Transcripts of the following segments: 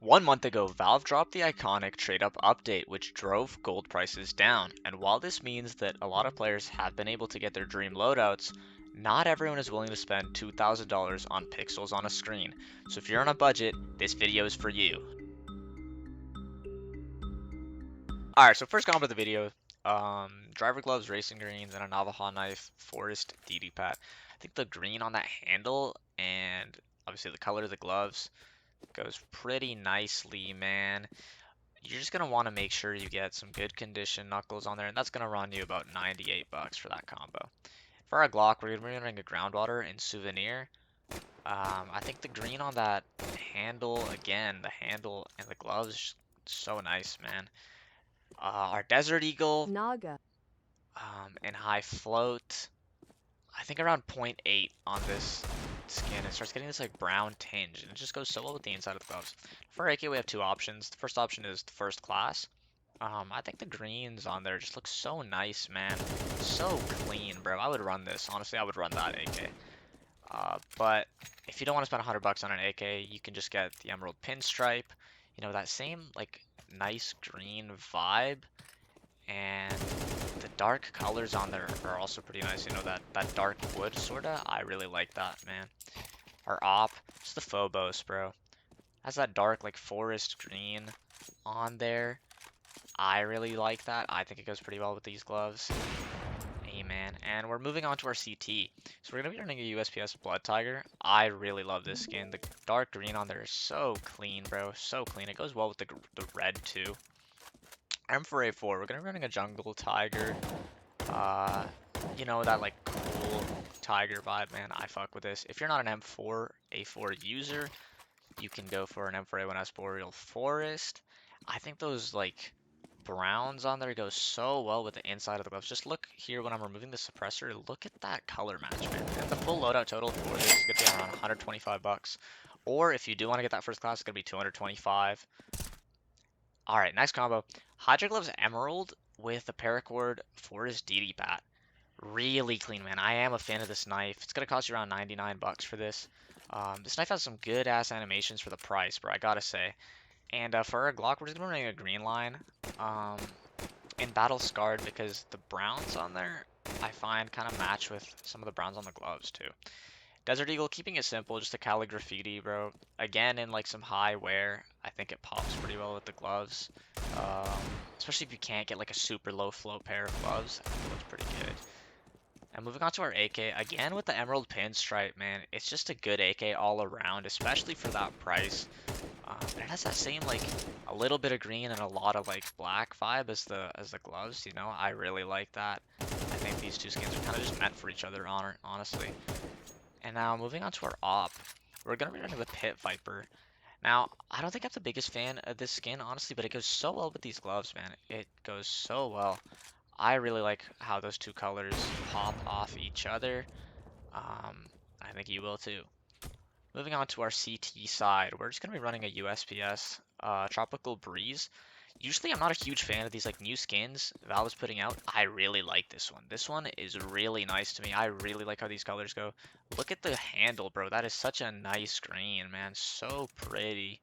1 month ago, Valve dropped the iconic trade up update, which drove gold prices down. And while this means that a lot of players have been able to get their dream loadouts, not everyone is willing to spend $2,000 on pixels on a screen. So if you're on a budget, this video is for you. Alright, so first combo of the video, driver gloves, racing greens, and a navaja knife, forest DD pat. I think the green on that handle and obviously the color of the gloves goes pretty nicely, man. You're just gonna want to make sure you get some good condition knuckles on there, and that's gonna run you about 98 bucks for that combo. For our Glock, we're gonna be running a groundwater and souvenir. I think the green on that handle, again, the handle and the gloves, so nice, man. Our Desert Eagle, Naga. and high float, I think around 0.8 on this skin. It starts getting this like brown tinge, and it just goes so well with the inside of the gloves. For AK, we have two options. The first option is the first class. I think the greens on there just look so nice, man. So clean, bro. I would run this. Honestly, I would run that AK. But if you don't want to spend 100 bucks on an AK, you can just get the emerald pinstripe. You know, that same like nice green vibe, and the dark colors on there are also pretty nice. You know, that dark wood sorta. I really like that, man. Our op, just the Phobos, bro. Has that dark like forest green on there. I really like that. I think it goes pretty well with these gloves. Amen. And we're moving on to our CT. So we're gonna be running a USPS Blood Tiger. I really love this skin. The dark green on there is so clean, bro. So clean. It goes well with the red too. M4A4, we're gonna be running a jungle tiger. You know, that like cool tiger vibe, man. I fuck with this. If you're not an M4A4 user, you can go for an M4A1S Boreal Forest. I think those like browns on there go so well with the inside of the gloves. Just look here when I'm removing the suppressor. Look at that color match, man. And the full loadout total for this is gonna be around 125 bucks. Or if you do want to get that first class, it's gonna be 225. All right, next combo. Hydra Gloves Emerald with the paracord Forest DD Bat. Really clean, man. I am a fan of this knife. It's gonna cost you around 99 bucks for this. This knife has some good ass animations for the price, bro, I gotta say. And for our Glock, we're just gonna be running a green line. In Battle Scarred, because the browns on there, I find kind of match with some of the browns on the gloves too. Desert Eagle, keeping it simple, just a Cali graffiti, bro. Again, in like some high wear, I think it pops pretty well with the gloves. Especially if you can't get like a super low float pair of gloves, I think it looks pretty good. And moving on to our AK, again with the emerald pinstripe, man, it's just a good AK all around, especially for that price. It has that same like a little bit of green and a lot of like black vibe as the gloves, you know. I really like that. I think these two skins are kind of just meant for each other, honestly. And now moving on to our op, we're gonna be running the Pit Viper. Now, I don't think I'm the biggest fan of this skin, honestly, but it goes so well with these gloves, man. It goes so well. I really like how those two colors pop off each other. I think you will too. Moving on to our CT side, we're just going to be running a USPS Tropical Breeze. Usually I'm not a huge fan of these like new skins Valve is putting out. I really like this one. This one is really nice to me. I really like how these colors go. Look at the handle, bro. That is such a nice green, man. So pretty.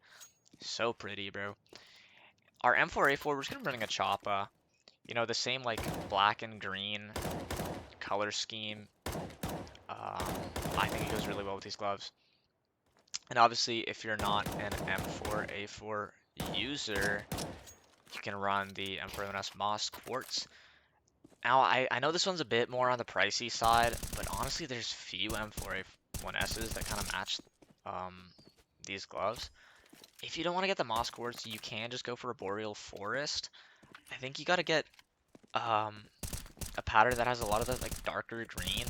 So pretty, bro. Our M4A4, we're just going to be running a Choppa. You know, the same like black and green color scheme. I think it goes really well with these gloves. And obviously, if you're not an M4A4 user, you can run the M4A1S Moss Quartz. Now, I know this one's a bit more on the pricey side, but honestly, there's few M4A1Ss that kind of match these gloves. If you don't want to get the Moss Quartz, you can just go for a Boreal Forest. I think you got to get a pattern that has a lot of that like darker green,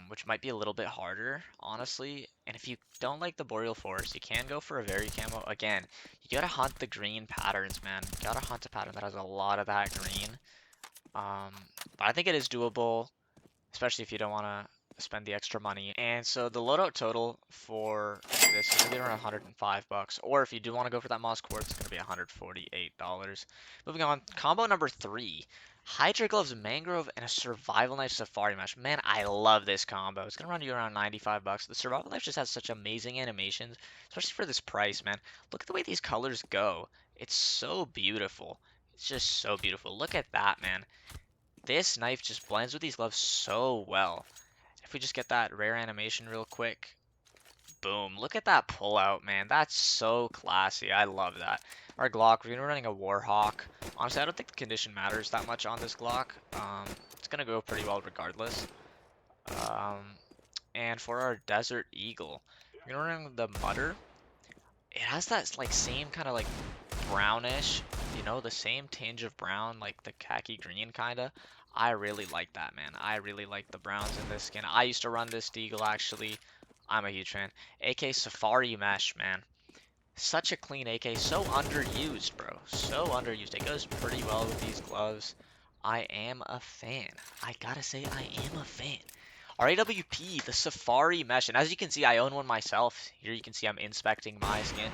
which might be a little bit harder, honestly. And if you don't like the Boreal Forest, you can go for a very camo. Again, you gotta hunt the green patterns, man. You gotta hunt a pattern that has a lot of that green. But I think it is doable, especially if you don't want to spend the extra money. And so the loadout total for this is gonna be around 105 bucks. Or if you do want to go for that moss quartz, it's gonna be $148. Moving on, combo number 3. Hydra gloves, mangrove, and a survival knife safari mesh. Man, I love this combo. It's gonna run you around 95 bucks. The survival knife just has such amazing animations, especially for this price, man. Look at the way these colors go. It's so beautiful. It's just so beautiful. Look at that, man. This knife just blends with these gloves so well. If we just get that rare animation real quick. Boom. Look at that pullout, man. That's so classy. I love that. Our Glock, we're running a Warhawk. Honestly, I don't think the condition matters that much on this Glock. It's going to go pretty well regardless. And for our Desert Eagle, we're running the Mutter. It has that like same kind of like brownish, you know, the same tinge of brown, like the khaki green kind of. I really like that, man. I really like the browns in this skin. I used to run this Deagle, actually. I'm a huge fan. AK Safari Mesh, man. Such a clean AK. So underused, bro. So underused. It goes pretty well with these gloves. I am a fan. I gotta say, I am a fan. RAWP, the Safari Mesh. And as you can see, I own one myself. Here you can see I'm inspecting my skin.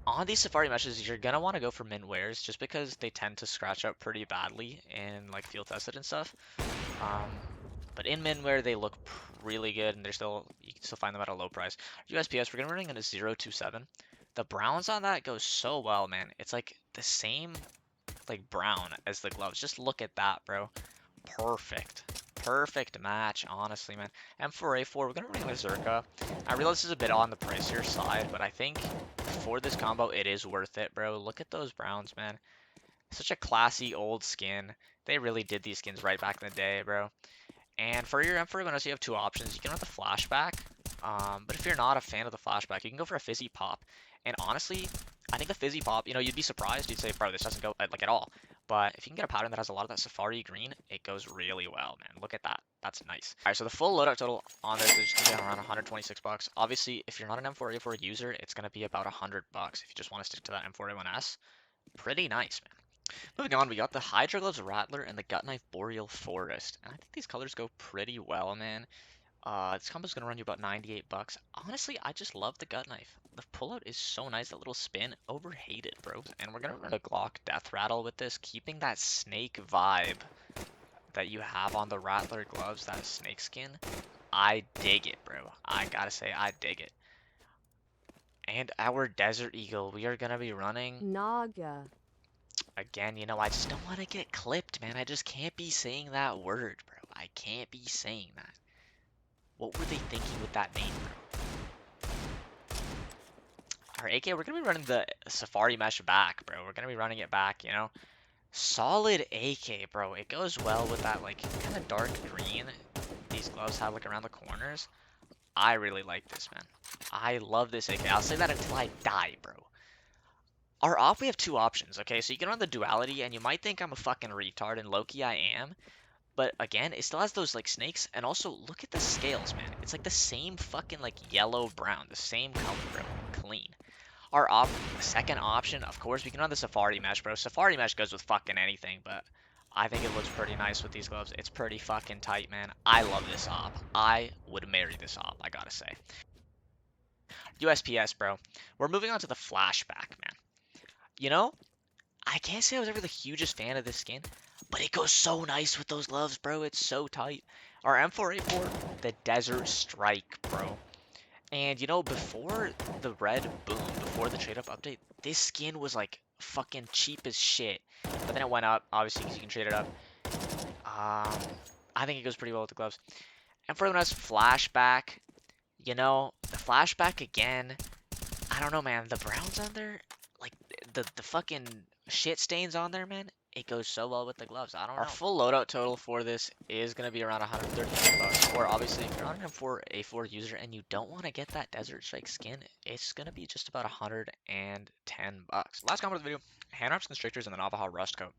On these Safari meshes, you're gonna want to go for mint wears just because they tend to scratch up pretty badly in like field tested and stuff. But in mint wear, they look really good, and you can still find them at a low price. USPS, we're gonna be running in a 027. The browns on that go so well, man. It's like the same like brown as the gloves. Just look at that, bro. Perfect. Perfect match, honestly, man. M4A4, we're gonna bring the Zerka. I realize this is a bit on the pricier side, but I think for this combo, it is worth it, bro. Look at those browns, man. Such a classy old skin. They really did these skins right back in the day, bro. And for your M4, you have two options. You can run the flashback, but if you're not a fan of the flashback, you can go for a fizzy pop. And honestly, I think the fizzy pop, you know, you'd be surprised. You'd say, bro, this doesn't go like at all. But if you can get a pattern that has a lot of that safari green, it goes really well, man. Look at that. That's nice. All right, so the full loadout total on this is just gonna be around 126 bucks. Obviously, if you're not an M4A4 user, it's gonna be about 100 bucks if you just want to stick to that M4A1S. Pretty nice, man. Moving on, we got the Hydra Gloves Rattler and the Gut Knife Boreal Forest. And I think these colors go pretty well, man. This combo's gonna run you about 98 bucks. Honestly, I just love the Gut Knife. The pullout is so nice, that little spin, overhated, bro. And we're gonna run a Glock Death Rattle with this, keeping that snake vibe that you have on the Rattler gloves, that snake skin. I dig it, bro. I gotta say, I dig it. And our Desert Eagle, we are gonna be running Naga. again. You know, I just don't want to get clipped, man. I just can't be saying that word, bro. I can't be saying that. What were they thinking with that name, bro? Our AK, we're gonna be running the Safari Mesh back, bro. We're gonna be running it back, you know. Solid AK, bro. It goes well with that, like, kind of dark green these gloves have, like, around the corners. I really like this, man. I love this AK. I'll say that until I die, bro. Our op, we have two options, okay? So you can run the duality, and you might think I'm a fucking retard, and low-key I am. But again, it still has those like snakes, and also look at the scales, man. It's like the same fucking like yellow-brown, the same color, bro. Clean. Our second option, of course, we can run the Safari Mesh, bro. Safari Mesh goes with fucking anything, but I think it looks pretty nice with these gloves. It's pretty fucking tight, man. I love this op. I would marry this op, I gotta say. USPS, bro. We're moving on to the flashback, man. You know, I can't say I was ever the hugest fan of this skin, but it goes so nice with those gloves, bro. It's so tight. Our M4A4, the Desert Strike, bro. And you know, before the red boom, before the trade up update, this skin was like fucking cheap as shit. But then it went up, obviously, because you can trade it up. I think it goes pretty well with the gloves. M4A1S flashback. You know, the flashback again. I don't know, man. The browns on there, like the fucking shit stains on there, man. It goes so well with the gloves. I don't know. Our full loadout total for this is going to be around 135 bucks. Or obviously, if you're not an M4A4 user and you don't want to get that Desert Strike skin, it's going to be just about 110 bucks. Last comment of the video, hand wraps, constrictors, and the Navaja Rust Coat.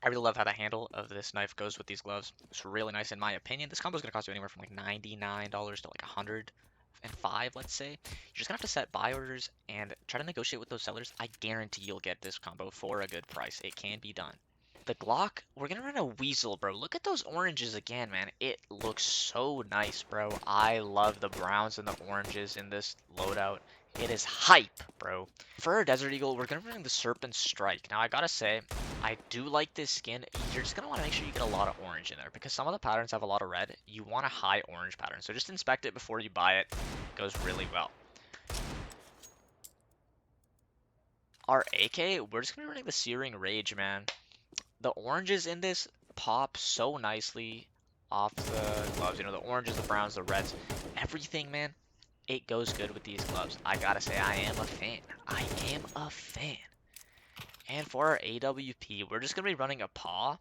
I really love how the handle of this knife goes with these gloves. It's really nice in my opinion. This combo is going to cost you anywhere from like $99 to like $105, let's say. You're just gonna have to set buy orders and try to negotiate with those sellers. I guarantee you'll get this combo for a good price. It can be done. The Glock, we're gonna run a Weasel, bro. Look at those oranges again, man. It looks so nice, bro. I love the browns and the oranges in this loadout. It is hype, bro. For our Desert Eagle, we're gonna run the Serpent Strike. Now, I gotta say, I do like this skin. You're just gonna want to make sure you get a lot of orange in there because some of the patterns have a lot of red. You want a high orange pattern, so just inspect it before you buy it. It goes really well. Our AK, we're just gonna be running the Searing Rage, man. The oranges in this pop so nicely off the gloves. You know, the oranges, the browns, the reds, everything, man. It goes good with these gloves. I gotta say, I am a fan. I am a fan. And for our AWP, we're just gonna be running a paw.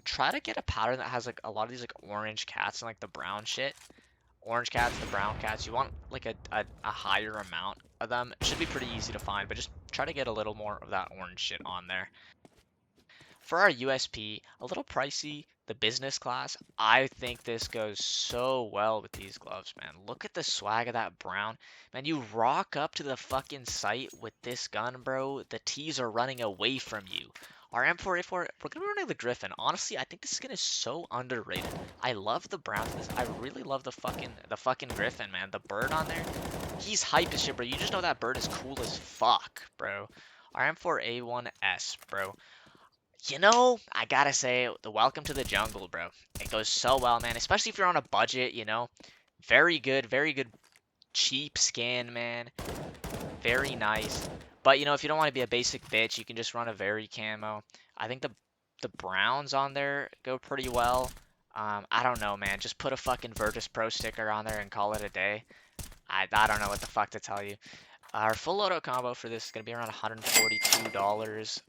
Try to get a pattern that has like a lot of these like orange cats and like the brown shit. Orange cats, the brown cats. You want like a higher amount of them. It should be pretty easy to find, but just try to get a little more of that orange shit on there. For our USP, a little pricey, the business class, I think this goes so well with these gloves, man. Look at the swag of that brown. Man, you rock up to the fucking site with this gun, bro. The T's are running away from you. Our M4A4, we're gonna be running the Griffin. Honestly, I think this skin is so underrated. I love the browns in this. I really love the fucking Griffin, man. The bird on there, he's hype as shit, bro. You just know that bird is cool as fuck, bro. Our M4A1S, bro. You know, I gotta say, the Welcome to the Jungle, bro. It goes so well, man. Especially if you're on a budget, you know. Very good, cheap skin, man. Very nice. But, you know, if you don't want to be a basic bitch, you can just run a very camo. I think the browns on there go pretty well. I don't know, man. Just put a fucking Virtus Pro sticker on there and call it a day. I don't know what the fuck to tell you. Our full loadout combo for this is going to be around $142.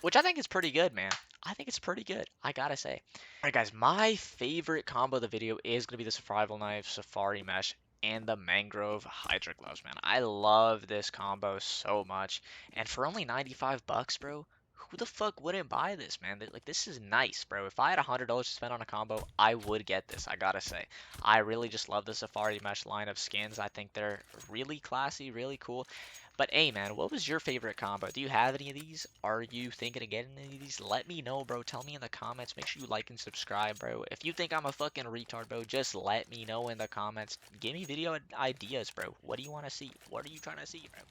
Which I think is pretty good, man. I think it's pretty good, I gotta say. Alright guys, my favorite combo of the video is gonna be the survival knife, safari mesh, and the mangrove hydra gloves, man. I love this combo so much. And for only 95 bucks, bro, who the fuck wouldn't buy this, man? Like, this is nice, bro. If I had $100 to spend on a combo, I would get this, I gotta say. I really just love the safari mesh line of skins. I think they're really classy, really cool. But hey, man, what was your favorite combo? Do you have any of these? Are you thinking of getting any of these? Let me know, bro. Tell me in the comments. Make sure you like and subscribe, bro. If you think I'm a fucking retard, bro, just let me know in the comments. Give me video ideas, bro. What do you want to see? What are you trying to see, bro?